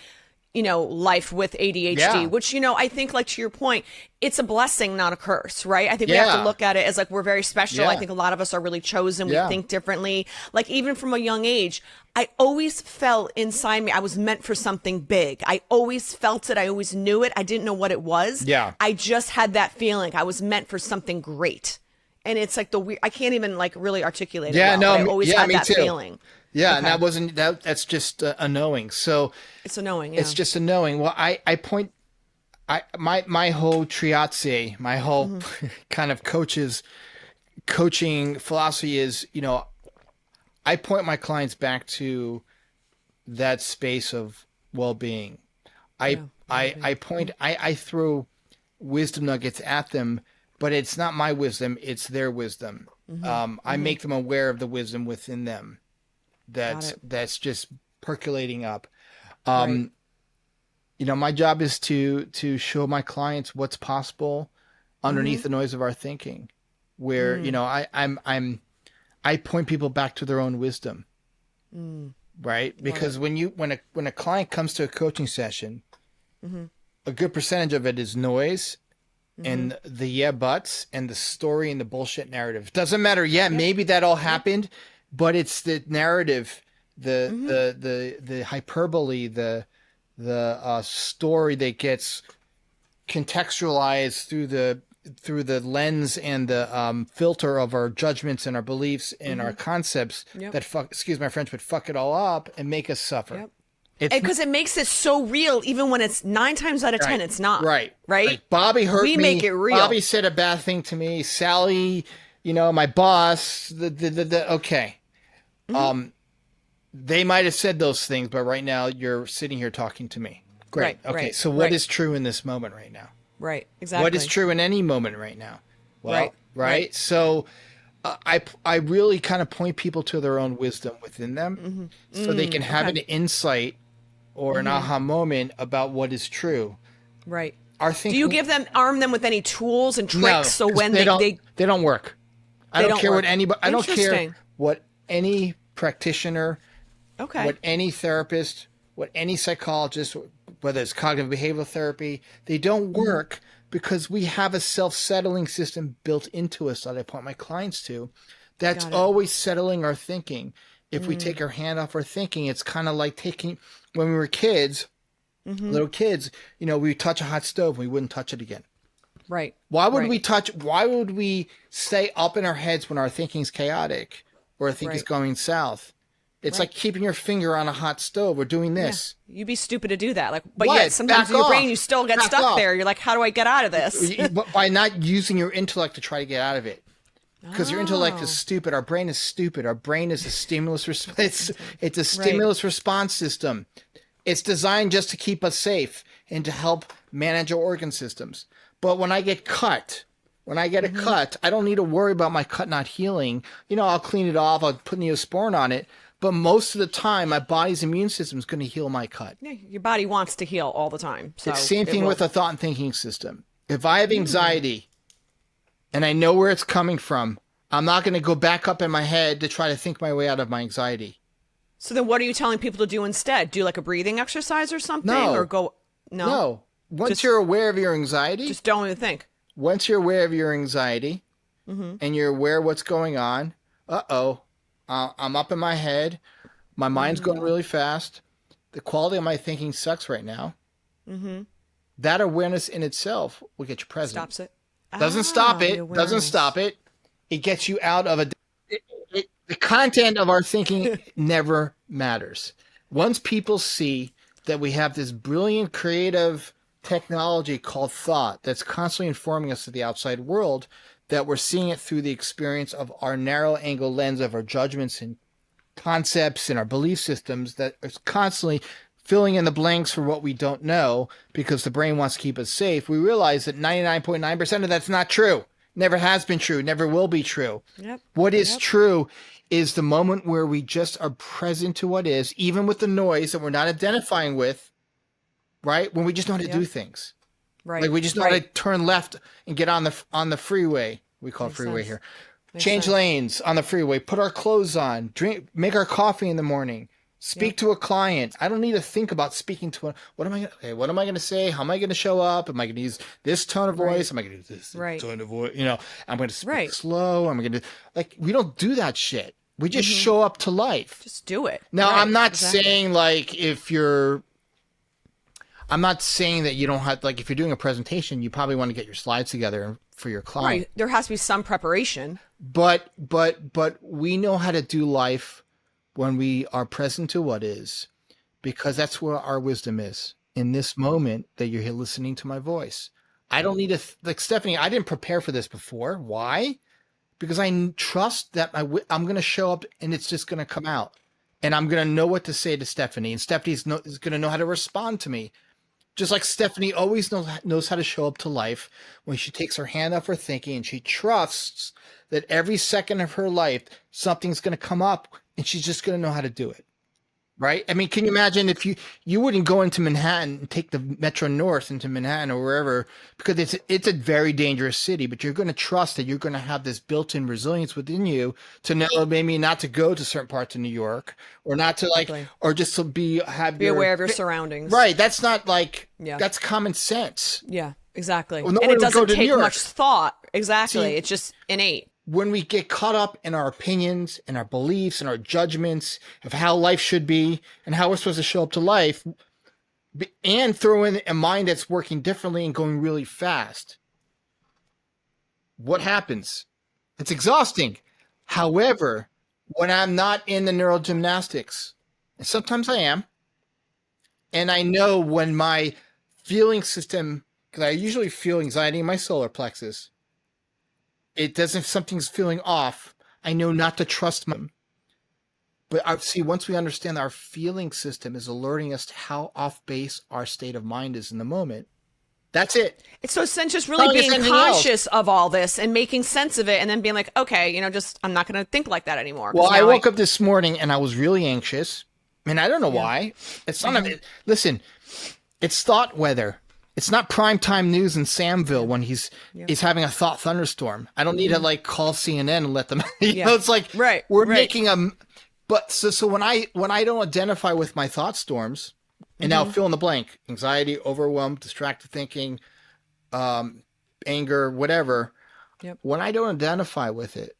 [SPEAKER 1] life with ADHD, which, I think like to your point, it's a blessing, not a curse, right? I think we have to look at it as like, we're very special. I think a lot of us are really chosen. We think differently. Like even from a young age, I always felt inside me, I was meant for something big. I always felt it. I always knew it. I didn't know what it was. Yeah. I just had that feeling I was meant for something great. And it's like I can't even like really articulate it. Well, but I always had that feeling.
[SPEAKER 2] Yeah, and that's just a knowing. So
[SPEAKER 1] it's a knowing.
[SPEAKER 2] It's just a knowing. Well, my whole triatse, my whole kind of coaching philosophy is, I point my clients back to that space of well-being. I throw wisdom nuggets at them, but it's not my wisdom, it's their wisdom. I make them aware of the wisdom within them. That's just percolating up. My job is to show my clients what's possible underneath the noise of our thinking, where I point people back to their own wisdom, right? Because when a client comes to a coaching session, a good percentage of it is noise and the buts and the story and the bullshit narrative. Doesn't matter. Maybe that all happened. But it's the narrative, the hyperbole, the story that gets contextualized through the lens and the filter of our judgments and our beliefs and our concepts that excuse my French, but fuck it all up and make us suffer.
[SPEAKER 1] Because it makes it so real, even when it's 9 times out of 10, it's not. Right.
[SPEAKER 2] Like Bobby hurt me.
[SPEAKER 1] We make it real.
[SPEAKER 2] Bobby said a bad thing to me. Sally, my boss. Okay. They might have said those things, but right now you're sitting here talking to me. Great. Okay. So what is true in this moment right now?
[SPEAKER 1] Right. Exactly.
[SPEAKER 2] What is true in any moment right now? Well, right. So I really kind of point people to their own wisdom within them so they can have an insight or an aha moment about what is true.
[SPEAKER 1] Right. Do you arm them with any tools and tricks?
[SPEAKER 2] No,
[SPEAKER 1] so when
[SPEAKER 2] they don't work. I don't care what anybody, I don't care what any practitioner, what any therapist, what any psychologist, whether it's cognitive behavioral therapy, they don't work because we have a self-settling system built into us that I point my clients to that's always settling our thinking. If we take our hand off our thinking, it's kind of like when we were kids, little kids, we touch a hot stove, we wouldn't touch it again.
[SPEAKER 1] Right.
[SPEAKER 2] Why would we stay up in our heads when our thinking's chaotic or our thinking's going south? It's like keeping your finger on a hot stove or doing this. Yeah.
[SPEAKER 1] You'd be stupid to do that. But yet sometimes in your brain you still get stuck there. You're like, how do I get out of this?
[SPEAKER 2] By not using your intellect to try to get out of it. Because your intellect is stupid. Our brain is stupid. Our brain is a stimulus response. It's a stimulus response system. It's designed just to keep us safe and to help manage our organ systems. But when I get cut, a cut, I don't need to worry about my cut not healing. I'll clean it off. I'll put Neosporin on it. But most of the time, my body's immune system is going to heal my cut.
[SPEAKER 1] Yeah, your body wants to heal all the time. So
[SPEAKER 2] it's the same thing with a thought and thinking system. If I have anxiety and I know where it's coming from, I'm not going to go back up in my head to try to think my way out of my anxiety.
[SPEAKER 1] So then what are you telling people to do instead? Do like a breathing exercise or something?
[SPEAKER 2] No.
[SPEAKER 1] Or go...
[SPEAKER 2] No. Once
[SPEAKER 1] Just-
[SPEAKER 2] you're aware of your anxiety,
[SPEAKER 1] Just don't even think.
[SPEAKER 2] once you're aware of your anxiety and you're aware of what's going on, I'm up in my head. My mind's going really fast. The quality of my thinking sucks right now. That awareness in itself will get you present.
[SPEAKER 1] Stops it.
[SPEAKER 2] Doesn't stop
[SPEAKER 1] the
[SPEAKER 2] it. Doesn't
[SPEAKER 1] awareness.
[SPEAKER 2] stop it. It gets you out of the content of our thinking never matters. Once people see that we have this brilliant creative technology called thought that's constantly informing us of the outside world, that we're seeing it through the experience of our narrow angle lens of our judgments and concepts and our belief systems, that is constantly filling in the blanks for what we don't know because the brain wants to keep us safe, we realize that 99.9% of that's not true. Never has been true, never will be true.
[SPEAKER 1] Yep.
[SPEAKER 2] What is true is the moment where we just are present to what is, even with the noise that we're not identifying with, right? When we just know how to do things.
[SPEAKER 1] Right.
[SPEAKER 2] Like we just know how to turn left and get on the freeway. We call it freeway here. Change lanes on the freeway, put our clothes on, drink, make our coffee in the morning, speak to a client. I don't need to think about speaking to what am I going to say? How am I going to show up? Am I going to use this tone of voice? Am I going to use this tone of voice? You know, I'm going to speak slow. I'm going to we don't do that shit. We just show up to life.
[SPEAKER 1] Just do it.
[SPEAKER 2] Now, I'm not saying I'm not saying that you don't have, if you're doing a presentation, you probably want to get your slides together for your client.
[SPEAKER 1] Right. There has to be some preparation.
[SPEAKER 2] But we know how to do life when we are present to what is, because that's where our wisdom is in this moment that you're here listening to my voice. I don't need to, Stephanie, I didn't prepare for this before. Why? Because I trust that I'm going to show up and it's just going to come out, and I'm going to know what to say to Stephanie, and Stephanie's is going to know how to respond to me. Just like Stephanie always knows how to show up to life when she takes her hand off her thinking and she trusts that every second of her life, something's going to come up and she's just going to know how to do it. Right? I mean, can you imagine if you wouldn't go into Manhattan and take the Metro North into Manhattan or wherever, because it's a very dangerous city, but you're going to trust that you're going to have this built-in resilience within you to know maybe not to go to certain parts of New York, or not to or just to be
[SPEAKER 1] aware of your surroundings.
[SPEAKER 2] Right. That's not that's common sense.
[SPEAKER 1] Yeah, exactly.
[SPEAKER 2] Well,
[SPEAKER 1] and it doesn't take much thought. Exactly.
[SPEAKER 2] See,
[SPEAKER 1] it's just innate.
[SPEAKER 2] When we get caught up in our opinions and our beliefs and our judgments of how life should be and how we're supposed to show up to life, and throw in a mind that's working differently and going really fast, what happens? It's exhausting. However, when I'm not in the neural gymnastics, and sometimes I am, and I know when my feeling system, because I usually feel anxiety in my solar plexus, it doesn't, if something's feeling off, I know not to trust them. But once we understand that our feeling system is alerting us to how off base our state of mind is in the moment, that's it.
[SPEAKER 1] So it's just really being conscious of all this and making sense of it, and then being like, okay, I'm not going to think like that anymore.
[SPEAKER 2] Well, I woke up this morning and I was really anxious, and I don't know why. It's not. Listen, it's thought weather. It's not primetime news in Samville when he's having a thought thunderstorm. I don't need to call CNN and let them. It's we're making a. But so when I don't identify with my thought storms, and now fill in the blank: anxiety, overwhelm, distracted thinking, anger, whatever.
[SPEAKER 1] Yep.
[SPEAKER 2] When I don't identify with it,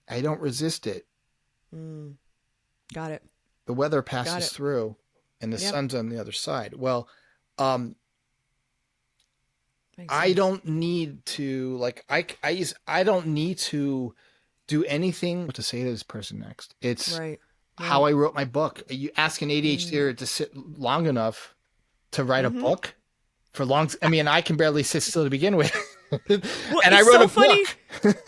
[SPEAKER 2] I don't resist it.
[SPEAKER 1] Got it.
[SPEAKER 2] The weather passes through, and the sun's on the other side. Well, I don't need to I don't need to do anything to say to this person next. It's how I wrote my book. You ask an ADHD to sit long enough to write a book for long. I mean, I can barely sit still to begin with. And I wrote a book.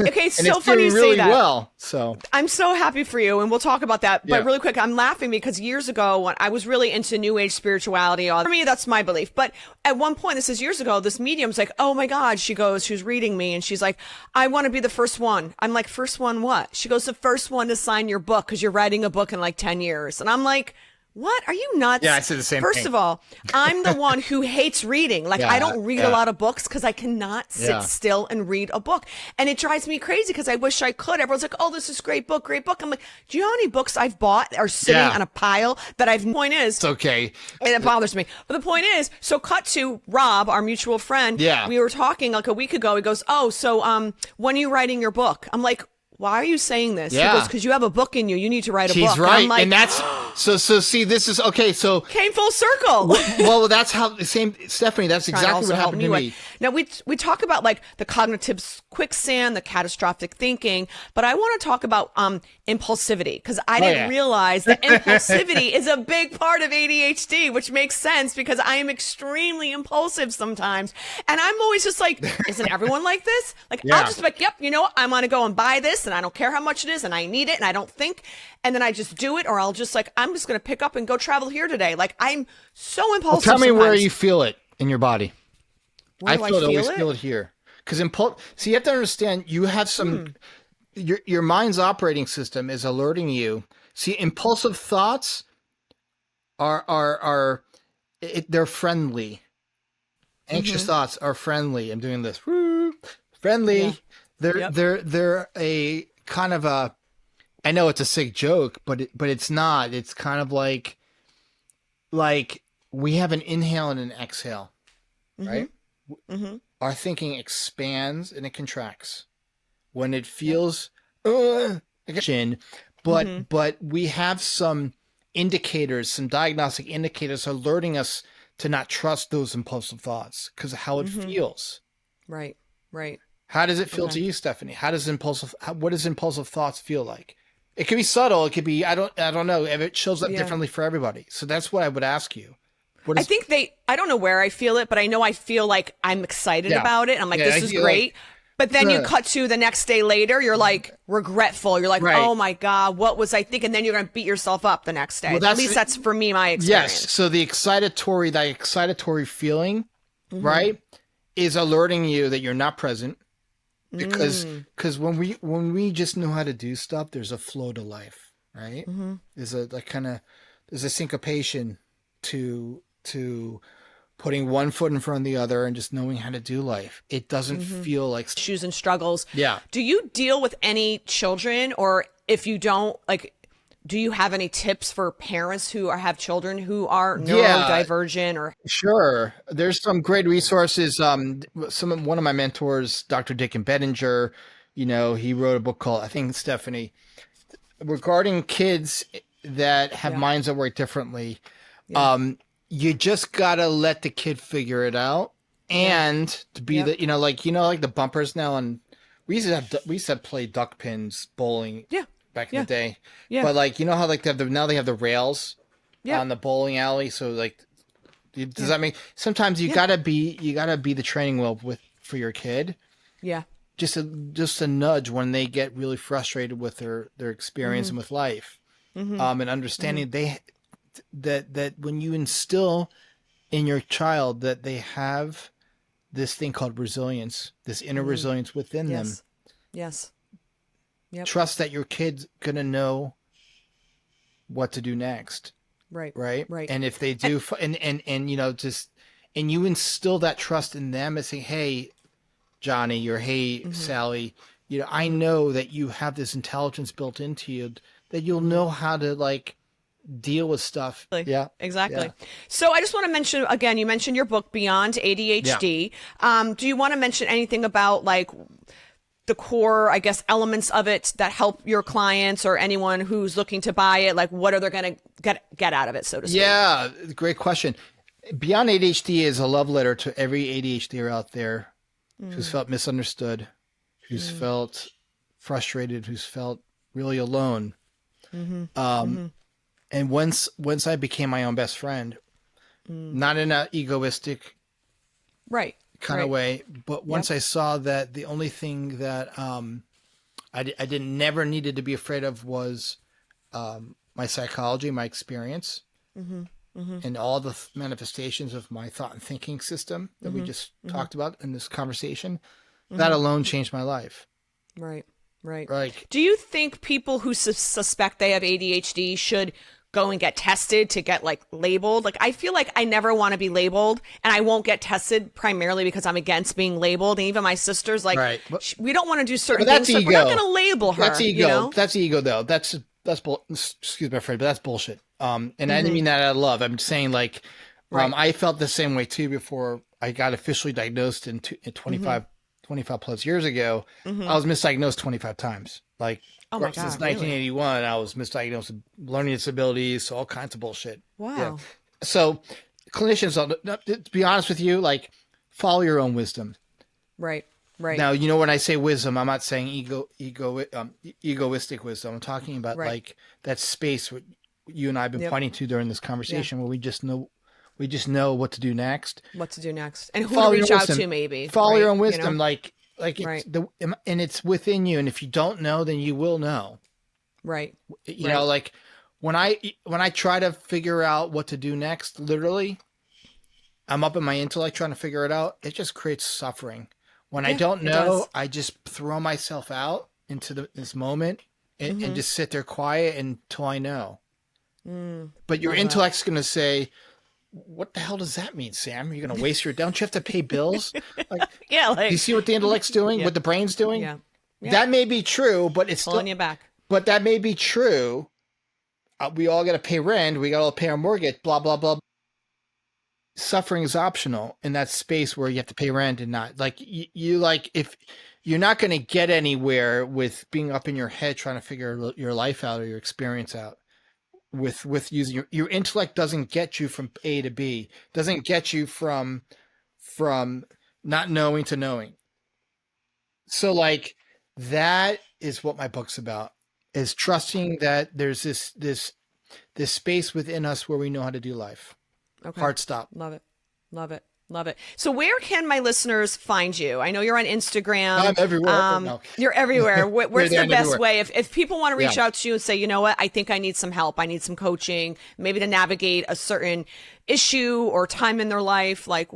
[SPEAKER 1] Okay, it's
[SPEAKER 2] and
[SPEAKER 1] so
[SPEAKER 2] it's
[SPEAKER 1] funny
[SPEAKER 2] doing
[SPEAKER 1] you
[SPEAKER 2] really
[SPEAKER 1] say that.
[SPEAKER 2] Well, so
[SPEAKER 1] I'm so happy for you, and we'll talk about that. But really quick, I'm laughing because years ago, when I was really into New Age spirituality, for me, that's my belief. But at one point, this is years ago, this medium's like, "Oh my God," she was reading me, and she's like, "I want to be the first one." I'm like, "First one, what?" She goes, "The first one to sign your book because you're writing a book in 10 years." And I'm like, what? Are you nuts?
[SPEAKER 2] Yeah, I said the same
[SPEAKER 1] First
[SPEAKER 2] thing.
[SPEAKER 1] of all, I'm the one who hates reading. Like, I don't read a lot of books because I cannot sit still and read a book. And it drives me crazy because I wish I could. Everyone's like, oh, this is great book, great book. I'm like, do you know how many books I've bought are sitting on a pile that I've, point is,
[SPEAKER 2] It's okay.
[SPEAKER 1] and it bothers me. But the point is, so cut to Rob, our mutual friend.
[SPEAKER 2] Yeah.
[SPEAKER 1] We were talking like a week ago. He goes, oh, so when are you writing your book? I'm like, why are you saying this?
[SPEAKER 2] Yeah.
[SPEAKER 1] He goes, because you have a book in you. You need to write a book.
[SPEAKER 2] She's right.
[SPEAKER 1] And I'm like,
[SPEAKER 2] and that's, so see, this is, okay, so.
[SPEAKER 1] Came full circle.
[SPEAKER 2] Well, that's how, Stephanie, that's exactly what happened to me.
[SPEAKER 1] Now, we talk about like the cognitive quicksand, the catastrophic thinking, but I want to talk about impulsivity, because I didn't realize that impulsivity is a big part of ADHD, which makes sense because I am extremely impulsive sometimes. And I'm always just like, isn't everyone like this? Like, I'll just be like, yep, you know what? I'm going to go and buy this, and I don't care how much it is, and I need it, and I don't think, and then I just do it, or I'll just like, I'm just going to pick up and go travel here today. Like, I'm so impulsive.
[SPEAKER 2] Well, tell me
[SPEAKER 1] sometimes.
[SPEAKER 2] where you feel it in your body.
[SPEAKER 1] Where do I
[SPEAKER 2] always feel it here. Because so you have to understand, you have some, your mind's operating system is alerting you. See, impulsive thoughts they're friendly. Anxious thoughts are friendly. I'm doing this. Friendly. Yeah. They're a kind of a, I know it's a sick joke, but it's not. It's kind of like we have an inhale and an exhale, right? Mm-hmm. Our thinking expands and it contracts when it feels but we have some indicators, some diagnostic indicators alerting us to not trust those impulsive thoughts because of how it feels.
[SPEAKER 1] Right.
[SPEAKER 2] How does it feel to you, Stephanie? What does impulsive thoughts feel like? It could be subtle. It could be, I don't know. It shows up differently for everybody. So that's what I would ask you.
[SPEAKER 1] I think I don't know where I feel it, but I know I feel like I'm excited about it. I'm like, this is great. But then you cut to the next day later, you're like regretful. You're like, oh my God, what was I thinking? And then you're going to beat yourself up the next day. Well, at least that's for me, my experience.
[SPEAKER 2] Yes. So the excitatory feeling, right, is alerting you that you're not present. Because when we just know how to do stuff, there's a flow to life, right? There's a syncopation to putting one foot in front of the other and just knowing how to do life. It doesn't feel like
[SPEAKER 1] issues and struggles.
[SPEAKER 2] Yeah.
[SPEAKER 1] Do you deal with any children, or if you don't, like, do you have any tips for parents who have children who are neurodivergent or?
[SPEAKER 2] Sure. There's some great resources. One of my mentors, Dr. Dick Bettinger, he wrote a book called, I think, Stephanie, regarding kids that have minds that work differently. You just gotta let the kid figure it out, and to be the like the bumpers now. And we used to play duck pins bowling back in the day. Yeah. But how they have the rails on the bowling alley. So does that mean sometimes you gotta be the training wheel for your kid. Yeah. Just a nudge when they get really frustrated with their experience and with life, and understanding that when you instill in your child that they have this thing called resilience, this inner resilience within them.
[SPEAKER 1] Yes. Yep.
[SPEAKER 2] Trust that your kid's going to know what to do next. Right. And if they do, and you instill that trust in them and say, hey, Johnny, or hey, Sally, I know that you have this intelligence built into you, that you'll know how to deal with stuff. Yeah,
[SPEAKER 1] exactly. Yeah. So I just want to mention again, you mentioned your book Beyond ADHD. Yeah. Do you want to mention anything about the core, I guess, elements of it that help your clients or anyone who's looking to buy it? Like, what are they going to get out of it, so to speak?
[SPEAKER 2] Yeah, great question. Beyond ADHD is a love letter to every ADHDer out there who's felt misunderstood, who's felt frustrated, who's felt really alone. And once I became my own best friend, not in an egoistic kind of way, but once I saw that the only thing that I never needed to be afraid of was my psychology, my experience, and all the manifestations of my thought and thinking system that we just talked about in this conversation, that alone changed my life.
[SPEAKER 1] Right. Do you think people who suspect they have ADHD should go and get tested to get like labeled. Like I feel like I never want to be labeled, and I won't get tested primarily because I'm against being labeled. And even my sister's like,
[SPEAKER 2] right.
[SPEAKER 1] We don't want to do certain
[SPEAKER 2] That's
[SPEAKER 1] things.
[SPEAKER 2] ego.
[SPEAKER 1] Like, we're not going to label her.
[SPEAKER 2] That's ego.
[SPEAKER 1] You know?
[SPEAKER 2] That's ego, though. Excuse my friend, but that's bullshit. And I didn't mean that out of love. I'm saying like, I felt the same way too before I got officially diagnosed in 25 plus years ago. I was misdiagnosed 25 times. Like,
[SPEAKER 1] oh my God,
[SPEAKER 2] since 1981, I was misdiagnosed with learning disabilities, all kinds of bullshit.
[SPEAKER 1] Wow.
[SPEAKER 2] Yeah. So clinicians, to be honest with you, like, follow your own wisdom.
[SPEAKER 1] Right. Right.
[SPEAKER 2] Now, you know, when I say wisdom, I'm not saying egoistic wisdom. I'm talking about like that space where you and I have been pointing to during this conversation, where we just know what to do next.
[SPEAKER 1] What to do next, and who to reach out to, maybe.
[SPEAKER 2] Follow your own wisdom,
[SPEAKER 1] you know?
[SPEAKER 2] like it's and it's within you. And if you don't know, then you will know.
[SPEAKER 1] Right.
[SPEAKER 2] You know, like when I try to figure out what to do next, literally, I'm up in my intellect trying to figure it out. It just creates suffering. When I don't know, I just throw myself out into this moment and just sit there quiet until I know. But your intellect's going to say, what the hell does that mean, Sam? You're going to waste don't you have to pay bills? Like, do you see what the intellect's doing, what the brain's doing?
[SPEAKER 1] Yeah.
[SPEAKER 2] That may be true, but it's
[SPEAKER 1] pulling you back.
[SPEAKER 2] But that may be true. We all got to pay rent. We got to pay our mortgage, blah, blah, blah. Suffering is optional in that space where you have to pay rent and not like you like, if you're not going to get anywhere with being up in your head, trying to figure your life out or your experience out with using your intellect doesn't get you from A to B, doesn't get you from not knowing to knowing. So like, that is what my book's about, is trusting that there's this space within us where we know how to do life.
[SPEAKER 1] Okay.
[SPEAKER 2] Hard stop.
[SPEAKER 1] Love it. Love it. Love it. So where can my listeners find you? I know you're on Instagram.
[SPEAKER 2] I'm everywhere. No.
[SPEAKER 1] You're everywhere. Where's the best
[SPEAKER 2] everywhere.
[SPEAKER 1] way? If people want to reach out to you and say, you know what, I think I need some help. I need some coaching, maybe to navigate a certain issue or time in their life, like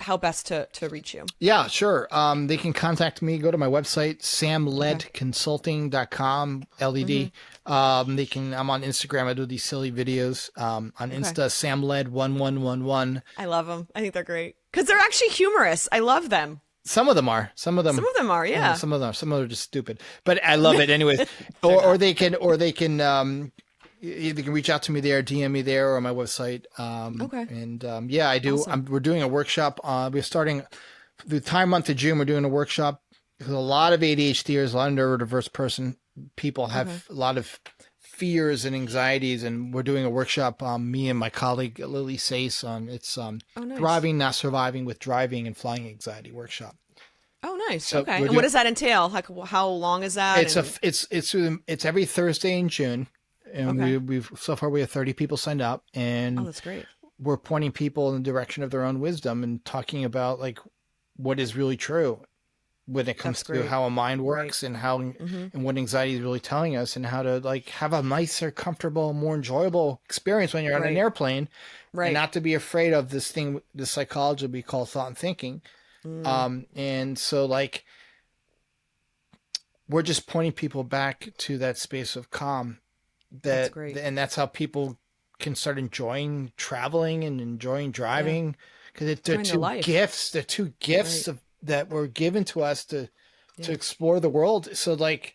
[SPEAKER 1] how best to reach you?
[SPEAKER 2] Yeah, sure. They can contact me. Go to my website, samledconsulting.com, LED. I'm on Instagram. I do these silly videos. On Insta, samled1111.
[SPEAKER 1] I love them. I think they're great because they're actually humorous. I love them.
[SPEAKER 2] Some of them are. Some of them are.
[SPEAKER 1] Yeah.
[SPEAKER 2] Some of them are just stupid, but I love it anyways. or they can you can reach out to me there, DM me there, or on my website. And I do. Awesome. We're doing a workshop. We're starting the time month of June. We're doing a workshop because a lot of ADHDers, a lot of neurodiverse people have a lot of fears and anxieties, and we're doing a workshop. Me and my colleague Lily Sace on it's nice. Thriving, Not Surviving with Driving and Flying Anxiety workshop. Oh, nice.
[SPEAKER 1] So okay. And what does that entail? Like, how long is that?
[SPEAKER 2] It's every Thursday in June. And we've so far we have 30 people signed up, and
[SPEAKER 1] that's great.
[SPEAKER 2] We're pointing people in the direction of their own wisdom and talking about like what is really true when it comes to how a mind works and how and what anxiety is really telling us, and how to like have a nicer, comfortable, more enjoyable experience when you're on an airplane, and not to be afraid of this thing, this psychology we call thought and thinking. And so like we're just pointing people back to that space of calm. That's great. And that's how people can start enjoying traveling and enjoying driving, because they're two gifts. They're two gifts that were given to us to explore the world. So like,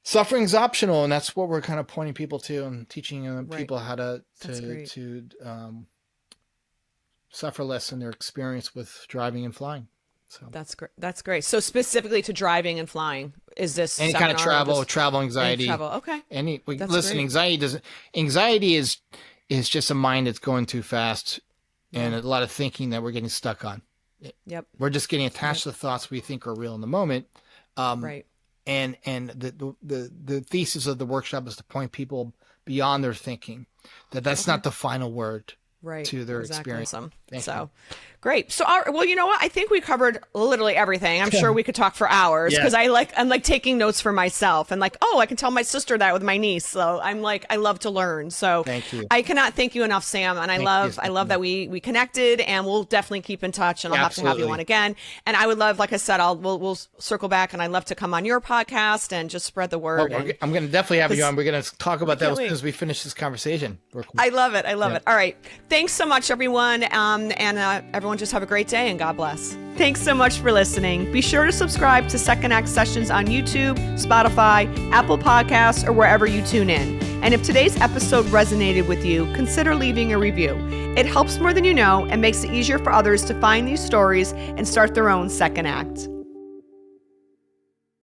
[SPEAKER 2] suffering's optional, and that's what we're kind of pointing people to and teaching people how to suffer less in their experience with driving and flying. So
[SPEAKER 1] that's great. That's great. So specifically to driving and flying, is this
[SPEAKER 2] any kind of travel anxiety?
[SPEAKER 1] Okay.
[SPEAKER 2] Listen, anxiety is just a mind that's going too fast, and a lot of thinking that we're getting stuck on.
[SPEAKER 1] Yep.
[SPEAKER 2] We're just getting attached to the thoughts we think are real in the moment. And the thesis of the workshop is to point people beyond their thinking, that's not the final word. to their experience.
[SPEAKER 1] Awesome.
[SPEAKER 2] Thank
[SPEAKER 1] so
[SPEAKER 2] you.
[SPEAKER 1] Great. So, well, you know what? I think we covered literally everything. I'm sure we could talk for hours because I'm like taking notes for myself and like, oh, I can tell my sister that with my niece. So I'm like, I love to learn. So
[SPEAKER 2] thank you.
[SPEAKER 1] I cannot thank you enough, Sam. And I love that we connected, and we'll definitely keep in touch, and I'll have to have you on again. And I would love, like I said, we'll circle back, and I'd love to come on your podcast and just spread the word.
[SPEAKER 2] I'm going to definitely have you on. We're going to talk about that as soon as we finish this conversation.
[SPEAKER 1] I love it. I love it. All right. Thanks so much, everyone. And everyone just have a great day and God bless. Thanks so much for listening. Be sure to subscribe to Second Act Sessions on YouTube, Spotify, Apple Podcasts, or wherever you tune in. And if today's episode resonated with you, consider leaving a review. It helps more than you know and makes it easier for others to find these stories and start their own second act.